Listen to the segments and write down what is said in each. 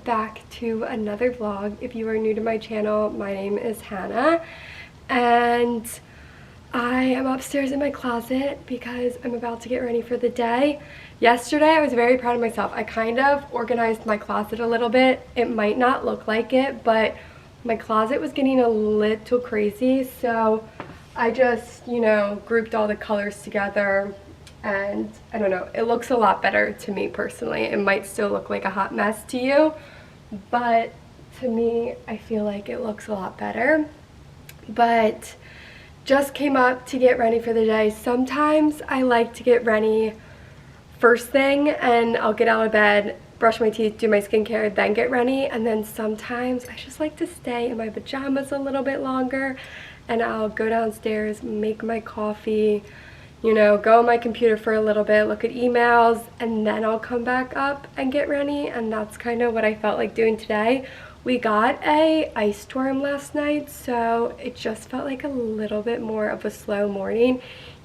back to another vlog. If you are new to my channel, my name is Hannah and I am upstairs in my closet because I'm about to get ready for the day. Yesterday I was very proud of myself. I kind of organized my closet a little bit. It might not look like it, but my closet was getting a little crazy, so I just, grouped all the colors together. And I don't know, it looks a lot better to me personally. It might still look like a hot mess to you, but to me, I feel like it looks a lot better. But just came up to get ready for the day. Sometimes I like to get ready first thing and I'll get out of bed, brush my teeth, do my skincare, then get ready. And then sometimes I just like to stay in my pajamas a little bit longer and I'll go downstairs, make my coffee, go on my computer for a little bit, look at emails, and then I'll come back up and get ready. And that's kind of what I felt like doing today. We got a ice storm last night, so it just felt like a little bit more of a slow morning,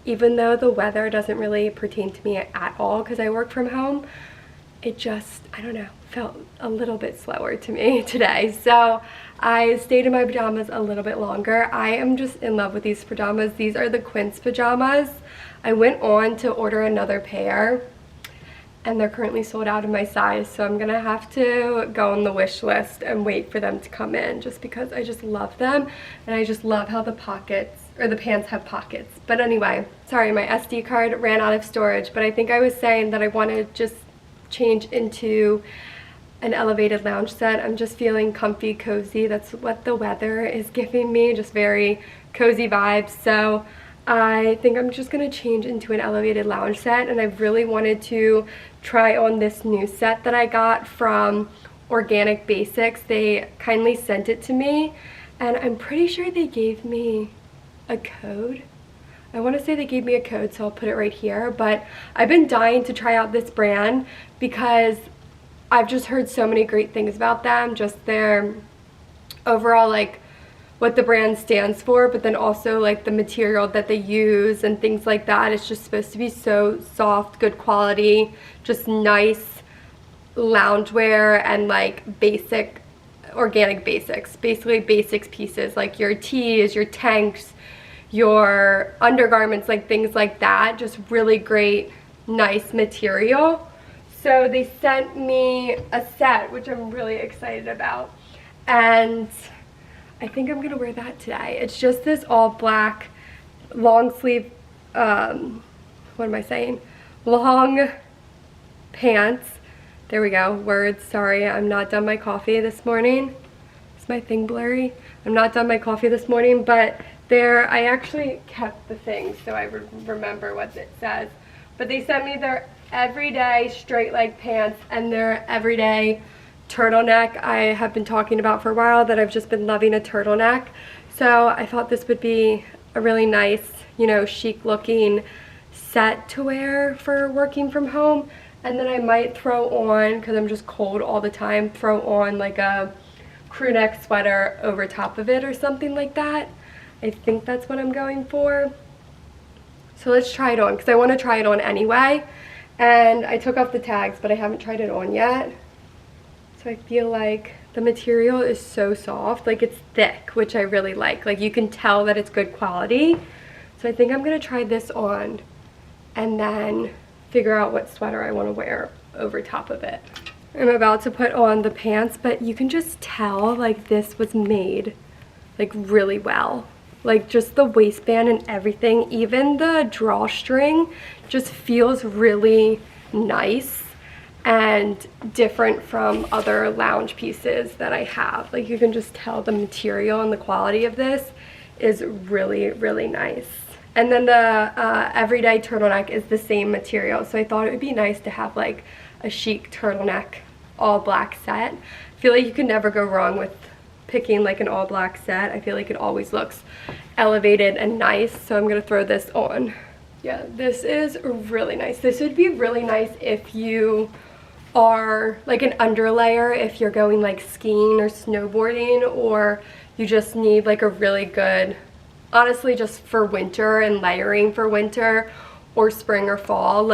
even though the weather doesn't really pertain to me at all because I work from home. It just, I don't know, felt a little bit slower to me today. So I stayed in my pajamas a little bit longer. I am just in love with these pajamas. These are the Quince pajamas. I went on to order another pair and they're currently sold out of my size, so I'm gonna have to go on the wish list and wait for them to come in just because I just love them and I just love how the pockets or the pants have pockets. But anyway, sorry, my SD card ran out of storage, but I think I was saying that I want to just change into an elevated lounge set. I'm just feeling comfy, cozy. That's what the weather is giving me, just very cozy vibes. So I think I'm just gonna change into an elevated lounge set, and I really wanted to try on this new set that I got from Organic Basics. They kindly sent it to me and I'm pretty sure they gave me a code. I want to say they gave me a code, so I'll put it right here. But I've been dying to try out this brand because I've just heard so many great things about them, just their overall what the brand stands for, but then also the material that they use and things like that. It's just supposed to be so soft, good quality, just nice loungewear and basic organic basics, basically basics pieces like your tees, your tanks, your undergarments, things like that. Just really great, nice material. So they sent me a set, which I'm really excited about, and I think I'm gonna wear that today. It's just this all black long sleeve, long pants. There we go, words, sorry, I'm not done my coffee this morning. Is my thing blurry? I'm not done my coffee this morning, but I actually kept the thing so I remember what it says. But they sent me their everyday straight leg pants and their everyday turtleneck I have been talking about for a while, that I've just been loving a turtleneck. So I thought this would be a really nice, chic looking set to wear for working from home. And then I might throw on, because I'm just cold all the time, throw on a crew neck sweater over top of it or something like that. I think that's what I'm going for. So let's try it on, because I want to try it on anyway. And I took off the tags, but I haven't tried it on yet. So I feel like the material is so soft, it's thick, which I really like. You can tell that it's good quality. So I think I'm gonna try this on and then figure out what sweater I want to wear over top of it. I'm about to put on the pants, but you can just tell this was made really well. Just the waistband and everything, even the drawstring just feels really nice and different from other lounge pieces that I have. You can just tell the material and the quality of this is really, really nice. And then the everyday turtleneck is the same material, so I thought it would be nice to have a chic turtleneck all black set. I feel like you can never go wrong with picking an all black set. I feel like it always looks elevated and nice, so I'm gonna throw this on. Yeah, this is really nice. This would be really nice if you are an underlayer, if you're going skiing or snowboarding, or you just need a really good, honestly, just for winter and layering for winter or spring or fall,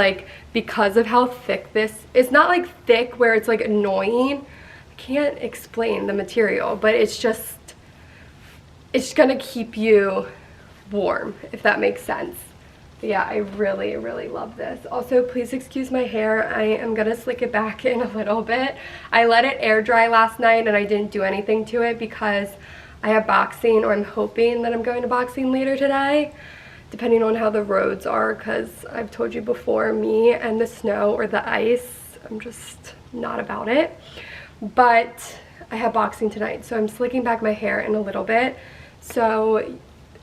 because of how thick this, it's not thick where it's annoying, I can't explain the material, but it's gonna keep you warm, if that makes sense. But yeah, I really, really love this. Also, please excuse my hair. I am gonna slick it back in a little bit. I let it air dry last night and I didn't do anything to it because I have boxing, or I'm hoping that I'm going to boxing later today, depending on how the roads are, because I've told you before, me and the snow or the ice, I'm just not about it. But I have boxing tonight, so I'm slicking back my hair in a little bit. So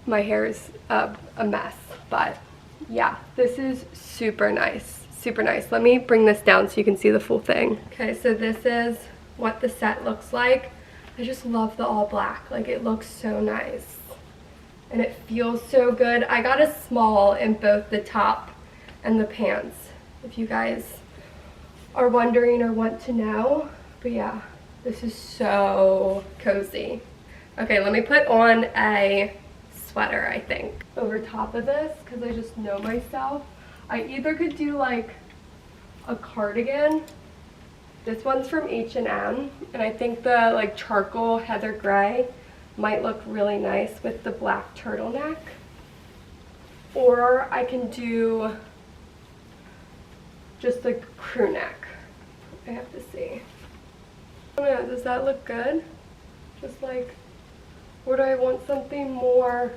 my hair is a mess, but yeah, this is super nice, super nice. Let me bring this down so you can see the full thing. Okay, so this is what the set looks like. I just love the all black, like it looks so nice and it feels so good. I got a small in both the top and the pants, if you guys are wondering or want to know. But yeah, this is so cozy. Okay, let me put on a sweater, I think, over top of this, because I just know myself. I either could do like a cardigan. This one's from H&M, and I think the like charcoal heather gray might look really nice with the black turtleneck. Or I can do just a crew neck. I have to see. I don't know, does that look good? Just like, or do I want something more?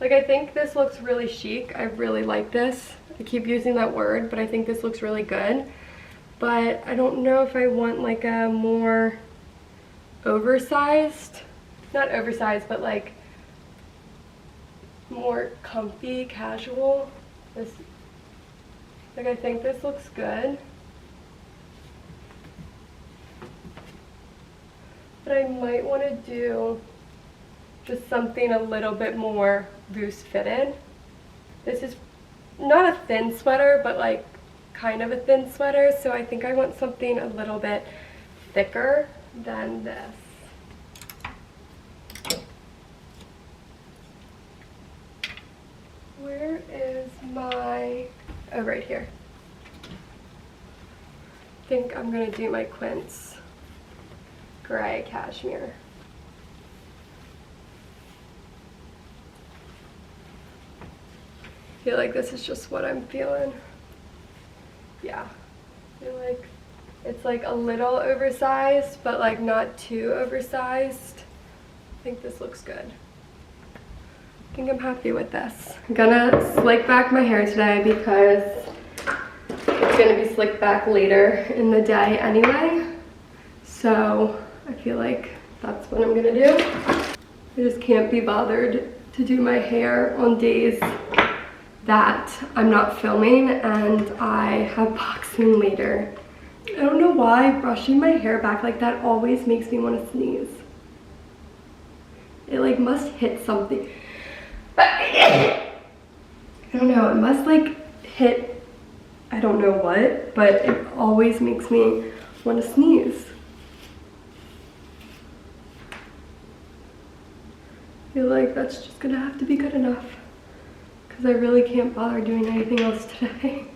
Like, I think this looks really chic. I really like this. I keep using that word, but I think this looks really good. But I don't know if I want like a more oversized, not oversized, but like more comfy, casual. This, like, I think this looks good. But I might want to do just something a little bit more loose fitted. This is not a thin sweater, but like kind of a thin sweater, so I think I want something a little bit thicker than this. Where is my, oh, right here. I think I'm gonna do my Quince gray cashmere. I feel like this is just what I'm feeling. Yeah, I feel like it's like a little oversized, but like not too oversized. I think this looks good. I think I'm happy with this. I'm gonna slick back my hair today because it's gonna be slicked back later in the day anyway. So I feel like that's what I'm gonna do. I just can't be bothered to do my hair on days that I'm not filming and I have boxing later. I don't know why brushing my hair back like that always makes me want to sneeze. It like must hit something. I don't know, it must like hit, I don't know what, but it always makes me want to sneeze. I feel like that's just gonna have to be good enough, because I really can't bother doing anything else today.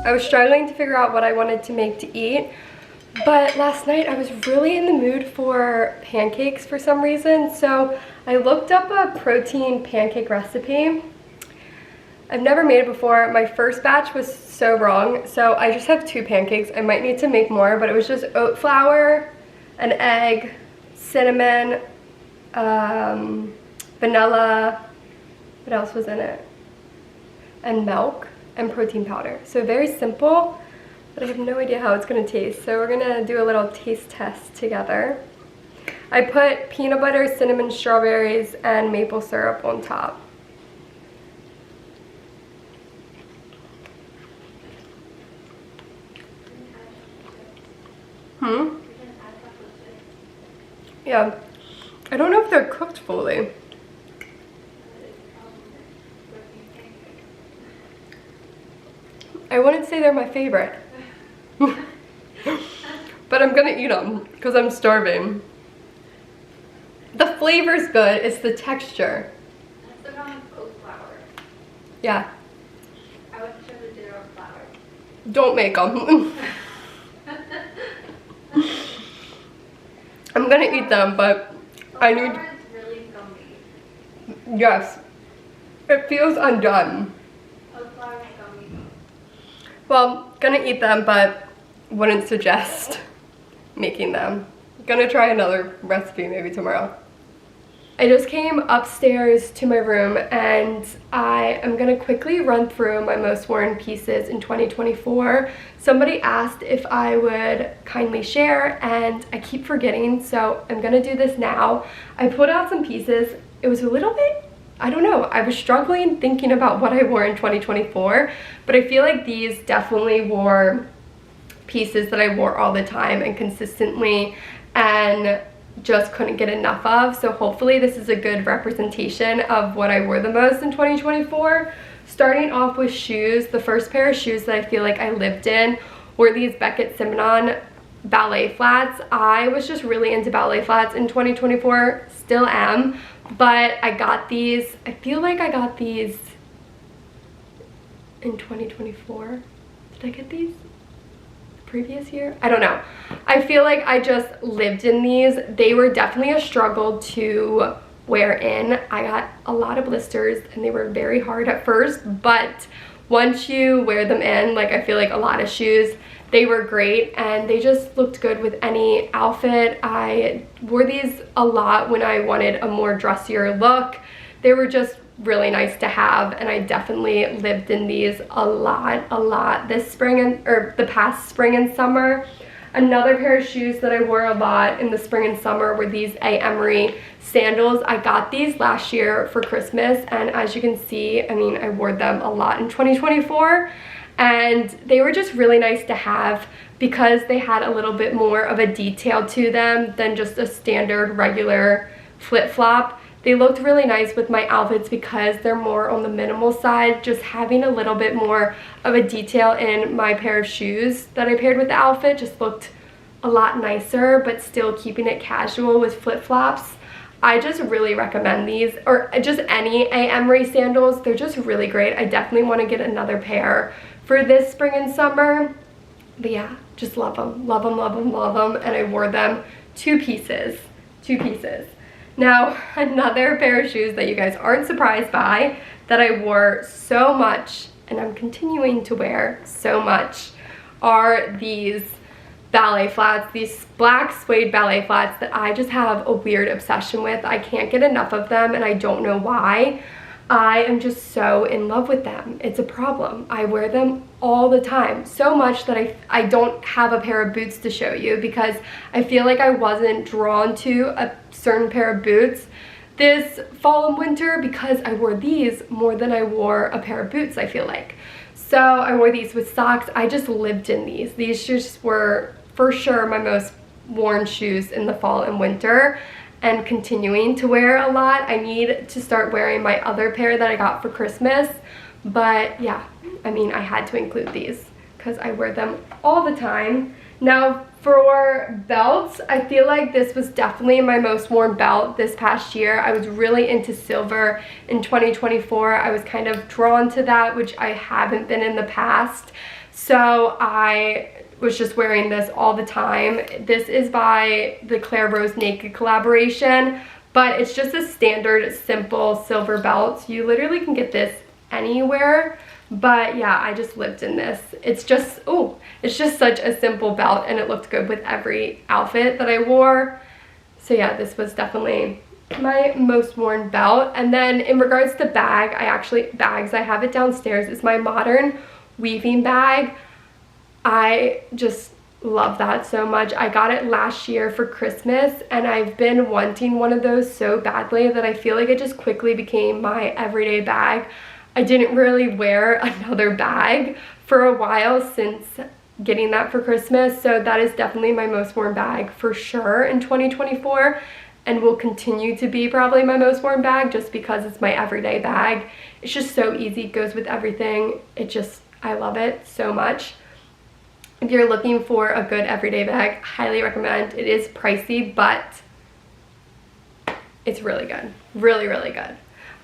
I was struggling to figure out what I wanted to make to eat, but last night I was really in the mood for pancakes for some reason, so I looked up a protein pancake recipe. I've never made it before. My first batch was so wrong, so I just have 2 pancakes. I might need to make more, but it was just oat flour, an egg, cinnamon, vanilla, what else was in it? And milk. And protein powder. So very simple, but I have no idea how it's gonna taste. So we're gonna do a little taste test together. I put peanut butter, cinnamon, strawberries, and maple syrup on top. Yeah, I don't know if they're cooked fully. I wouldn't say they're my favorite. But I'm gonna eat them because I'm starving. The flavor's good, it's the texture. That's the wrong oat flour. Yeah. I would show the dinner with flour. Don't make them. I'm gonna eat them, but I need... Flour is really gummy. Yes. It feels undone. Oat flour is gummy. Well, gonna eat them, but wouldn't suggest making them. Gonna try another recipe maybe tomorrow. I just came upstairs to my room and I am gonna quickly run through my most worn pieces in 2024. Somebody asked if I would kindly share and I keep forgetting, so I'm gonna do this now. I pulled out some pieces. It was a little bit, I don't know, I was struggling thinking about what I wore in 2024, but I feel like these definitely were pieces that I wore all the time and consistently and just couldn't get enough of. So hopefully this is a good representation of what I wore the most in 2024. Starting off with shoes, the first pair of shoes that I feel like I lived in were these Beckett Simonon ballet flats. I was just really into ballet flats in 2024, still am, but I got these, I feel like I got these in 2024. Did I get these previous year? I don't know. I feel like I just lived in these. They were definitely a struggle to wear in. I got a lot of blisters and they were very hard at first, but once you wear them in, like I feel like a lot of shoes, they were great and they just looked good with any outfit. I wore these a lot when I wanted a more dressier look. They were just really nice to have and I definitely lived in these a lot this spring or the past spring and summer. Another pair of shoes that I wore a lot in the spring and summer were these A. Emery sandals. I got these last year for Christmas and as you can see, I mean, I wore them a lot in 2024 and they were just really nice to have because they had a little bit more of a detail to them than just a standard regular flip-flop. They looked really nice with my outfits because they're more on the minimal side. Just having a little bit more of a detail in my pair of shoes that I paired with the outfit just looked a lot nicer, but still keeping it casual with flip-flops. I just really recommend these, or just any A. Emery sandals. They're just really great. I definitely want to get another pair for this spring and summer. But yeah, just love them, love them, love them, love them. And I wore them two pieces. Now, another pair of shoes that you guys aren't surprised by that I wore so much and I'm continuing to wear so much are these ballet flats, these black suede ballet flats that I just have a weird obsession with. I can't get enough of them and I don't know why. I am just so in love with them. It's a problem. I wear them all the time, so much that I don't have a pair of boots to show you because I feel like I wasn't drawn to a certain pair of boots this fall and winter because I wore these more than I wore a pair of boots, I feel like. So I wore these with socks. I just lived in these. These just were for sure my most worn shoes in the fall and winter, and continuing to wear a lot. I need to start wearing my other pair that I got for Christmas, but yeah, I mean, I had to include these because I wear them all the time. Now for belts, I feel like this was definitely my most worn belt this past year. I was really into silver in 2024. I was kind of drawn to that, which I haven't been in the past. So I was just wearing this all the time. This is by the Claire Rose Naked collaboration, but it's just a standard simple silver belt. You literally can get this anywhere, but yeah, I just lived in this. It's just, oh, it's just such a simple belt and it looked good with every outfit that I wore. So yeah, this was definitely my most worn belt. And then in regards to bags, I have it downstairs. It's my modern weaving bag. I just love that so much. I got it last year for Christmas and I've been wanting one of those so badly that I feel like it just quickly became my everyday bag. I didn't really wear another bag for a while since getting that for Christmas. So that is definitely my most worn bag for sure in 2024, and will continue to be probably my most worn bag just because it's my everyday bag. It's just so easy, goes with everything. I love it so much. If you're looking for a good everyday bag, highly recommend. It is pricey, but it's really good. Really, really good.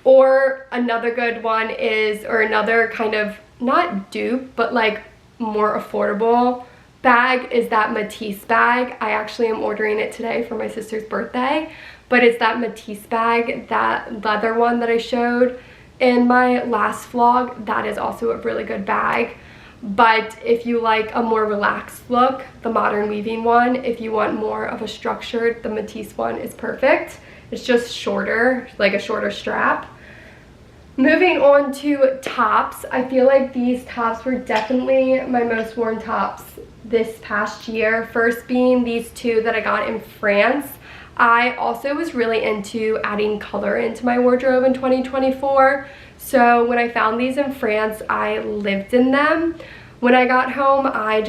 Or another good one is, or another kind of, not dupe, but like more affordable bag is that Matisse bag. I actually am ordering it today for my sister's birthday, but it's that Matisse bag, that leather one that I showed in my last vlog. That is also a really good bag. But if you like a more relaxed look, the modern weaving one. If you want more of a structured, the Matisse one is perfect. It's just shorter, like a shorter strap. Moving on to tops, I feel like these tops were definitely my most worn tops this past year. First being these two that I got in France. I also was really into adding color into my wardrobe in 2024. So when I found these in France, I lived in them. When I got home, I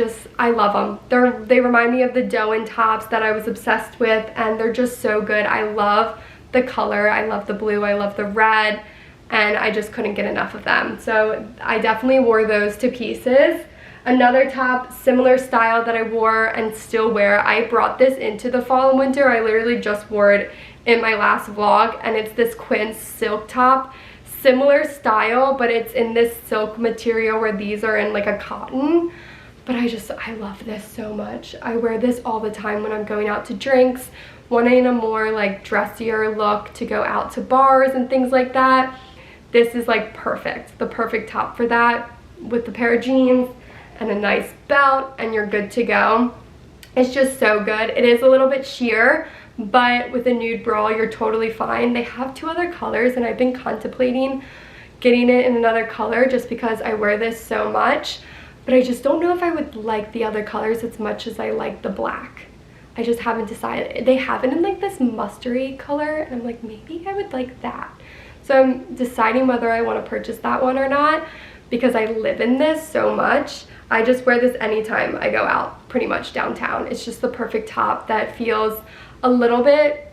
love them. They remind me of the Doen tops that I was obsessed with, and they're just so good. I love the color, I love the blue, I love the red, and I just couldn't get enough of them. So I definitely wore those to pieces. Another top, similar style that I wore and still wear. I brought this into the fall and winter. I literally just wore it in my last vlog, and it's this Quince silk top. Similar style, but it's in this silk material where these are in like a cotton. But I love this so much. I wear this all the time when I'm going out to drinks, wanting a more like dressier look to go out to bars and things like that. This is like perfect, the perfect top for that, with the pair of jeans and a nice belt, and you're good to go. It's just so good. It is a little bit sheer, but with a nude bra, you're totally fine. They have two other colors, and I've been contemplating getting it in another color just because I wear this so much, but I just don't know if I would like the other colors as much as I like the black. I just haven't decided. They have it in like this mustardy color, and I'm like, maybe I would like that. So I'm deciding whether I want to purchase that one or not, because I live in this so much. I just wear this anytime I go out, pretty much downtown. It's just the perfect top that feels a little bit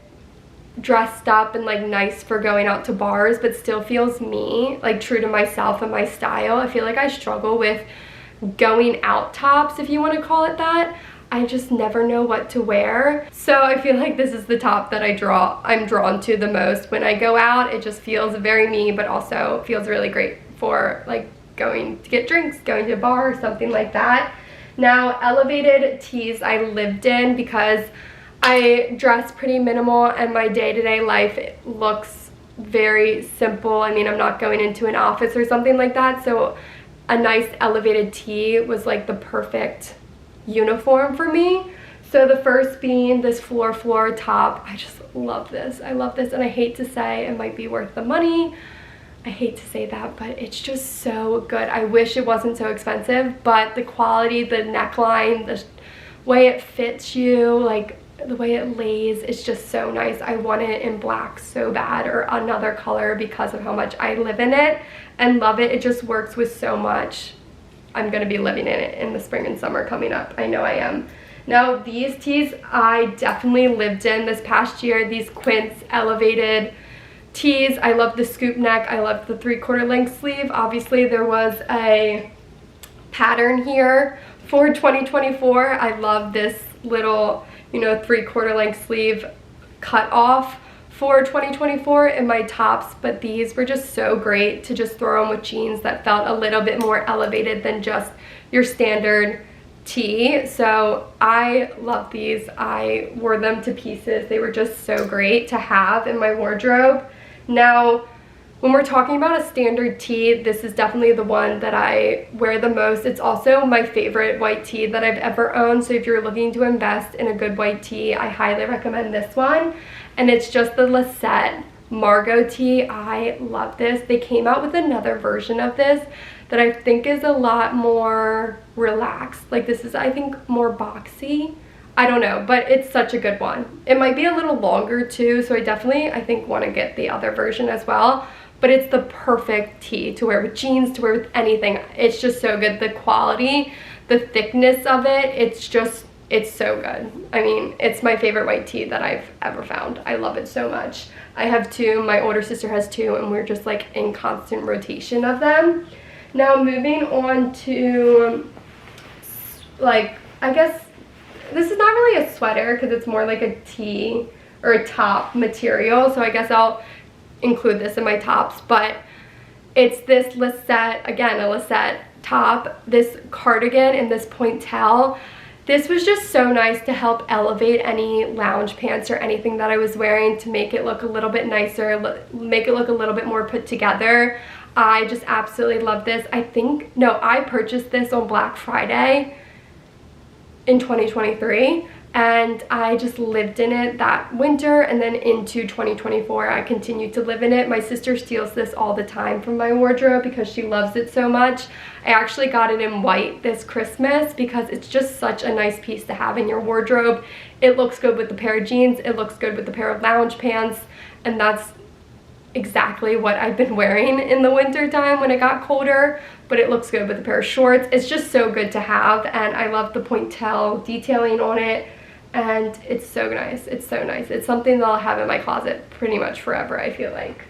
dressed up and like nice for going out to bars, but still feels me, like true to myself and my style. I feel like I struggle with going out tops, if you want to call it that. I just never know what to wear. So I feel like this is the top that I'm drawn to the most when I go out. It just feels very me, but also feels really great for like going to get drinks, going to a bar, or something like that. Now, elevated tees I lived in because I dress pretty minimal, and my day-to-day life looks very simple. I mean, I'm not going into an office or something like that, so a nice elevated tee was like the perfect uniform for me. So the first being this floor top. I just love this. I love this, and I hate to say it might be worth the money. I hate to say that, but it's just so good. I wish it wasn't so expensive, but the quality, the neckline, the way it fits you, like the way it lays, it's just so nice. I want it in black so bad, or another color, because of how much I live in it and love it. It just works with so much. I'm gonna be living in it in the spring and summer coming up. I know I am. Now, these tees I definitely lived in this past year. These Quince elevated tees. I love the scoop neck. I love the 3/4 length sleeve. Obviously, there was a pattern here for 2024. I love this little, you know, 3/4 length sleeve cut off for 2024 in my tops, but these were just so great to just throw on with jeans that felt a little bit more elevated than just your standard tee. So I love these. I wore them to pieces. They were just so great to have in my wardrobe. Now, when we're talking about a standard tee, this is definitely the one that I wear the most. It's also my favorite white tee that I've ever owned. So if you're looking to invest in a good white tee, I highly recommend this one. And it's just the Lisette Margot tee. I love this. They came out with another version of this that I think is a lot more relaxed. Like, this is, I think, more boxy. I don't know, but it's such a good one. It might be a little longer too, so I definitely, I think, want to get the other version as well. But it's the perfect tee to wear with jeans, to wear with anything. It's just so good. The quality, the thickness of it, it's so good. I mean, it's my favorite white tee that I've ever found. I love it so much. I have two, my older sister has two, and we're just like in constant rotation of them. Now moving on to, like, I guess this is not really a sweater because it's more like a tee or a top material, so I guess I'll include this in my tops, but it's this lisette, again, a lisette top, this cardigan and this pointelle. This was just so nice to help elevate any lounge pants or anything that I was wearing to make it look a little bit nicer, make it look a little bit more put together. I just absolutely love this. I purchased this on Black Friday in 2023, and I just lived in it that winter, and then into 2024 I continued to live in it. My sister steals this all the time from my wardrobe because she loves it so much. I actually got it in white this Christmas because it's just such a nice piece to have in your wardrobe. It looks good with a pair of jeans, it looks good with a pair of lounge pants, and that's exactly what I've been wearing in the winter time when it got colder, but it looks good with a pair of shorts. It's just so good to have, and I love the pointelle detailing on it, and it's so nice. It's so nice. It's something that I'll have in my closet pretty much forever, I feel like.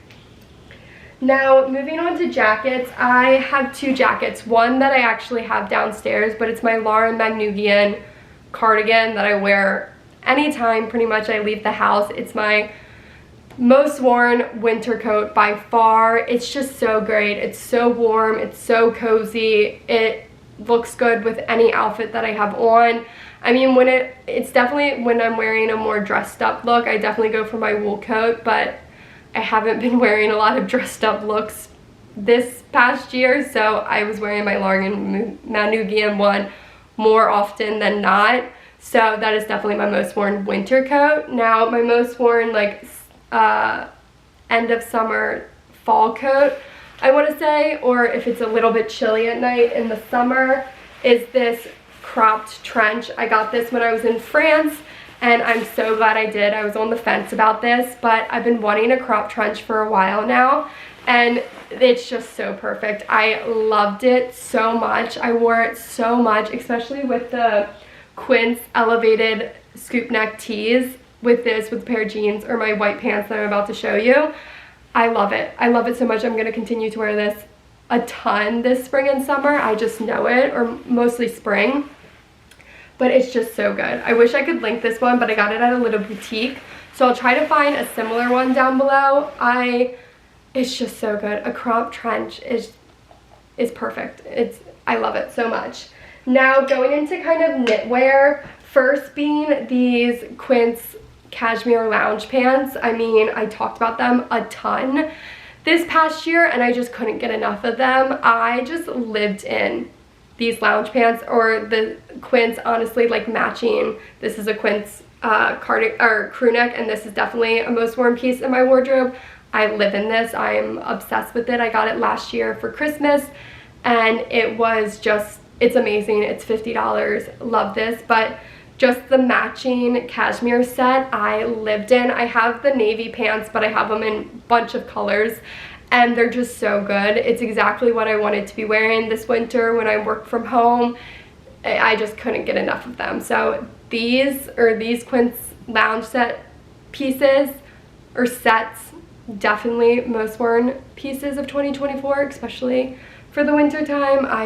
Now, moving on to jackets, I have two jackets. One that I actually have downstairs, but it's my Lauren Magnugian cardigan that I wear anytime pretty much I leave the house. It's my most worn winter coat by far. It's just so great. It's so warm. It's so cozy. It looks good with any outfit that I have on. I mean, it's definitely when I'm wearing a more dressed up look, I definitely go for my wool coat, but I haven't been wearing a lot of dressed up looks this past year, so I was wearing my Lauren Magnugian one more often than not. So that is definitely my most worn winter coat. Now, my most worn like end of summer fall coat, I want to say, or if it's a little bit chilly at night in the summer, is this cropped trench. I got this when I was in France, and I'm so glad I did. I was on the fence about this, but I've been wanting a crop trench for a while now, and it's just so perfect. I loved it so much. I wore it so much, especially with the Quince elevated scoop neck tees with this, with a pair of jeans or my white pants that I'm about to show you. I love it. I love it so much. I'm going to continue to wear this a ton this spring and summer. I just know it, or mostly spring. But it's just so good. I wish I could link this one, but I got it at a little boutique. So I'll try to find a similar one down below. It's just so good. A crop trench is perfect. I love it so much. Now going into kind of knitwear, first being these Quince cashmere lounge pants. I mean, I talked about them a ton this past year, and I just couldn't get enough of them. I just lived in these lounge pants, or the Quince, honestly, like matching. This is a Quince crew neck, and this is definitely a most worn piece in my wardrobe. I live in this. I'm obsessed with it. I got it last year for Christmas, and it's amazing. It's $50. Love this. But just the matching cashmere set I lived in. I have the navy pants, but I have them in a bunch of colors, and they're just so good. It's exactly what I wanted to be wearing this winter when I work from home. I just couldn't get enough of them. So these Quince lounge set pieces, or sets, definitely most worn pieces of 2024, especially for the winter time. I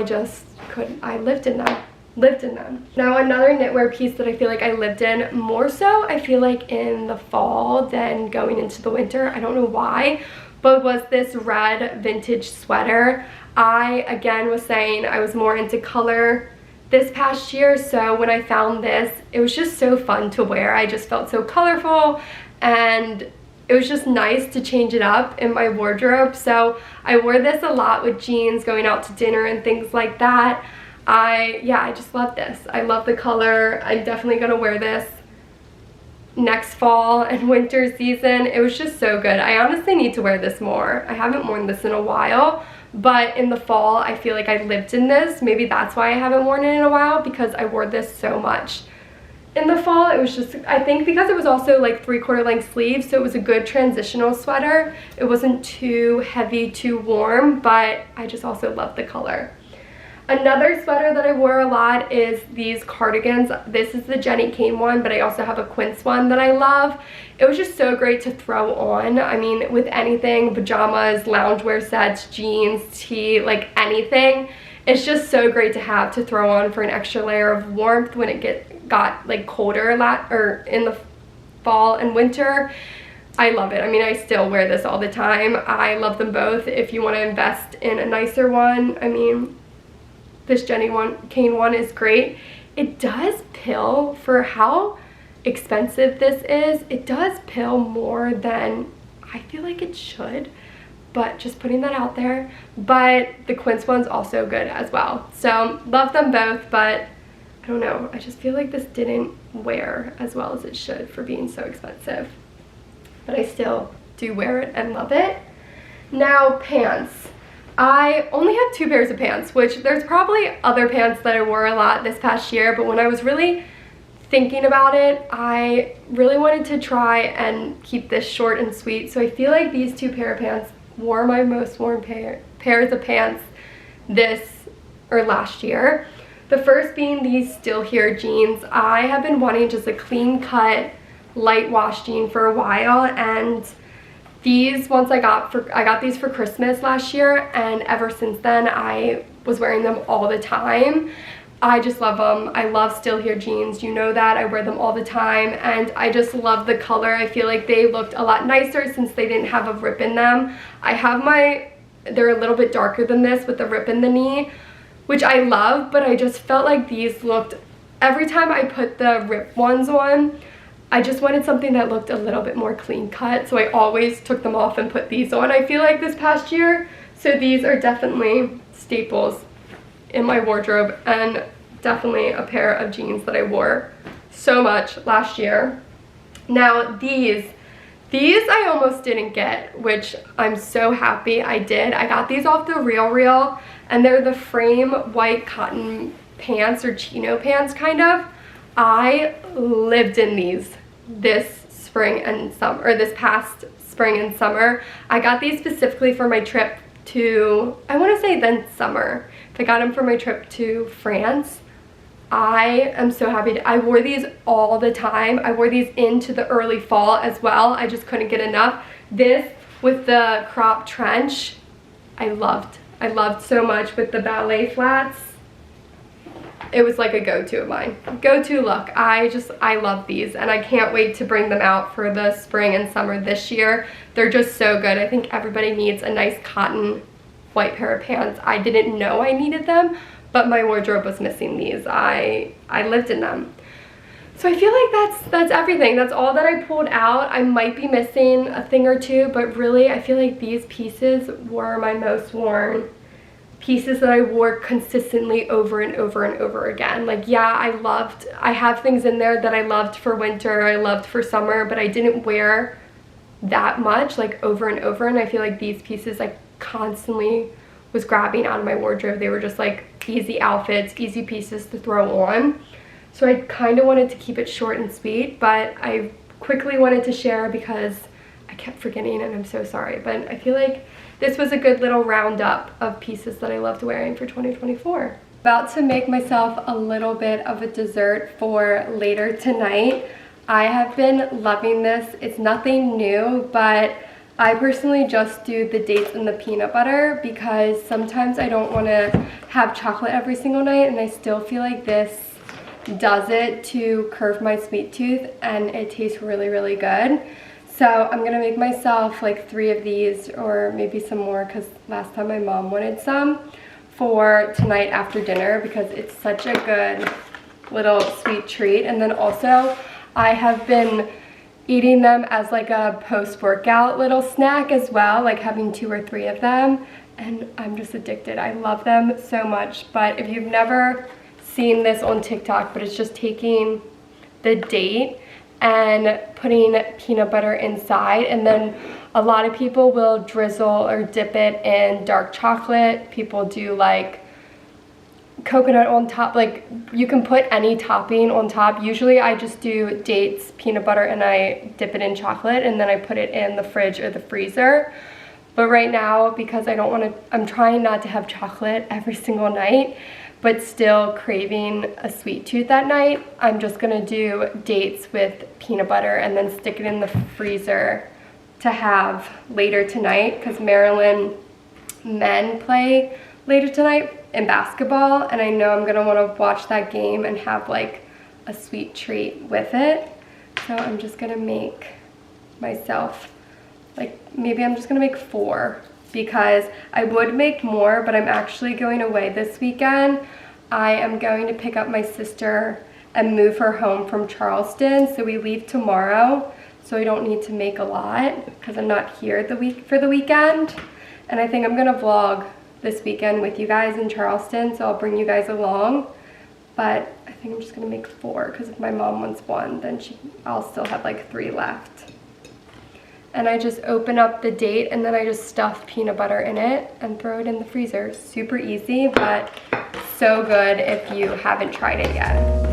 lived in them. Now, another knitwear piece that I feel like I lived in more so, I feel like in the fall than going into the winter. I don't know why, but was this red vintage sweater. I, again, was saying I was more into color this past year, so when I found this, it was just so fun to wear. I just felt so colorful, and it was just nice to change it up in my wardrobe. So I wore this a lot with jeans, going out to dinner and things like that. I just love this. I love the color. I'm definitely gonna wear this next fall and winter season. It was just so good. I honestly need to wear this more. I haven't worn this in a while, but in the fall I feel like I lived in this. Maybe that's why I haven't worn it in a while, because I wore this so much in the fall. It was just, I think because it was also like 3/4 length sleeves, so it was a good transitional sweater. It wasn't too heavy, too warm, but I just also love the color. Another sweater that I wore a lot is these cardigans. This is the Jenny Kane one, but I also have a Quince one that I love. It was just so great to throw on. I mean, with anything, pajamas, loungewear sets, jeans, tee, like anything. It's just so great to have to throw on for an extra layer of warmth when it got like colder or in the fall and winter. I love it. I mean, I still wear this all the time. I love them both. If you want to invest in a nicer one, I mean, this Jenny Kane one is great. It does pill for how expensive this is. It does pill more than I feel like it should, but just putting that out there. But the Quince one's also good as well. So love them both, but I don't know. I just feel like this didn't wear as well as it should for being so expensive. But I still do wear it and love it. Now, pants. I only have 2 pairs of pants, which there's probably other pants that I wore a lot this past year, but when I was really thinking about it, I really wanted to try and keep this short and sweet. So I feel like these 2 pair of pants were my most worn pairs of pants last year. The first being these Still Here jeans. I have been wanting just a clean cut, light wash jean for a while, and these ones I got these for Christmas last year, and ever since then I was wearing them all the time. I just love them. I love Still Here jeans. You know that. I wear them all the time, and I just love the color. I feel like they looked a lot nicer since they didn't have a rip in them. They're a little bit darker than this with the rip in the knee, which I love, but I just felt like these looked, every time I put the rip ones on, I just wanted something that looked a little bit more clean cut, so I always took them off and put these on, I feel like, this past year. So these are definitely staples in my wardrobe, and definitely a pair of jeans that I wore so much last year. Now these I almost didn't get, which I'm so happy I did. I got these off the RealReal, and they're the frame white cotton pants, or chino pants kind of. I lived in these this spring and summer, or this past spring and summer. I got these specifically for my trip to, I want to say then summer. I got them for my trip to France. I am so happy. I wore these all the time. I wore these into the early fall as well. I just couldn't get enough. This with the crop trench, I loved so much with the ballet flats. It was like a go-to of mine. Go-to look. I love these, and I can't wait to bring them out for the spring and summer this year. They're just so good. I think everybody needs a nice cotton white pair of pants. I didn't know I needed them, but my wardrobe was missing these. I lived in them. So I feel like that's everything. That's all that I pulled out. I might be missing a thing or two, but really I feel like these pieces were my most worn pieces that I wore consistently over and over and over again. Like, yeah, I have things in there that I loved for winter, I loved for summer, but I didn't wear that much, like, over and over. And I feel like these pieces I constantly was grabbing out of my wardrobe. They were just like easy outfits, easy pieces to throw on. So I kind of wanted to keep it short and sweet, but I quickly wanted to share because I kept forgetting, and I'm so sorry. But I feel like this was a good little roundup of pieces that I loved wearing for 2024. About to make myself a little bit of a dessert for later tonight. I have been loving this. It's nothing new, but I personally just do the dates and the peanut butter because sometimes I don't want to have chocolate every single night, and I still feel like this does it to curve my sweet tooth, and it tastes really, really good. So I'm going to make myself like 3 of these, or maybe some more, because last time my mom wanted some, for tonight after dinner, because it's such a good little sweet treat. And then also I have been eating them as like a post-workout little snack as well, like having 2 or 3 of them, and I'm just addicted. I love them so much. But if you've never seen this on TikTok, but it's just taking the date and putting peanut butter inside, and then a lot of people will drizzle or dip it in dark chocolate. People do like coconut on top. Like, you can put any topping on top. Usually I just do dates, peanut butter, and I dip it in chocolate, and then I put it in the fridge or the freezer. But right now, because I don't want to, I'm trying not to have chocolate every single night, but still craving a sweet tooth at night, I'm just gonna do dates with peanut butter and then stick it in the freezer to have later tonight, because Maryland men play later tonight in basketball, and I know I'm gonna wanna watch that game and have like a sweet treat with it. So I'm just gonna make myself, like, maybe I'm just gonna make 4, because I would make more, but I'm actually going away this weekend. I am going to pick up my sister and move her home from Charleston, so we leave tomorrow, so I don't need to make a lot because I'm not here for the weekend. And I think I'm gonna vlog this weekend with you guys in Charleston, so I'll bring you guys along. But I think I'm just gonna make 4, because if my mom wants 1, then I'll still have like 3 left. And I just open up the date and then I just stuff peanut butter in it and throw it in the freezer. Super easy, but so good if you haven't tried it yet.